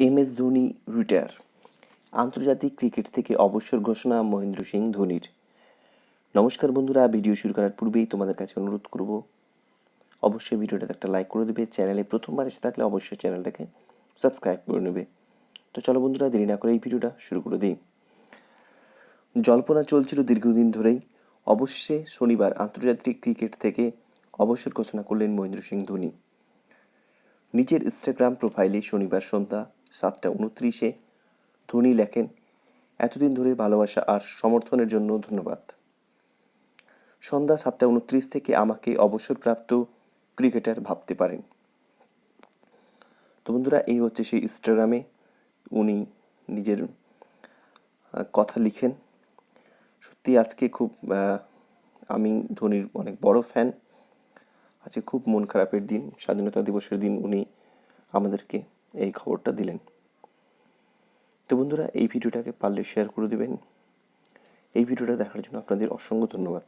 MS Dhoni retire. আন্তর্জাতিক cricket থেকে অবসর ঘোষণা মহেন্দ্র সিং ধোনির। নমস্কার বন্ধুরা, ভিডিও শুরু করার পূর্বেই তোমাদের কাছে অনুরোধ করব অবশ্যই ভিডিওটাতে একটা লাইক করে দেবে। চ্যানেলে প্রথমবার এসে থাকলে অবশ্যই চ্যানেলটাকে সাবস্ক্রাইব করে নেবে। তো চলো বন্ধুরা, দেরি না করে এই ভিডিওটা শুরু করে দিই। জল্পনা চলছিল দীর্ঘদিন ধরেই, অবশেষে শনিবার আন্তর্জাতিক ক্রিকেট থেকে অবসর ঘোষণা করলেন মহেন্দ্র সিং ধোনি। নিজের ইনস্টাগ্রাম প্রোফাইলে শনিবার সন্ধ্যা 7:29 ধোনি লেখেন, এতদিন ধরে ভালোবাসা আর সমর্থনের জন্য ধন্যবাদ। সন্ধ্যা 7:29 থেকে আমাকে অবসরপ্রাপ্ত ক্রিকেটার ভাবতে পারেন। তো বন্ধুরা, এই হচ্ছে সেই ইনস্টাগ্রামে উনি নিজের কথা লিখেন। সত্যি আজকে খুব আমি ধোনির অনেক বড় ফ্যান। আজকে খুব মন খারাপের দিন, স্বাধীনতা দিবসের দিন উনি আমাদেরকে এই খবরটা দিলেন। তো বন্ধুরা, এই ভিডিওটাকে পারলে শেয়ার করে দেবেন। এই ভিডিওটা দেখার জন্য আপনাদের অসংখ্য ধন্যবাদ।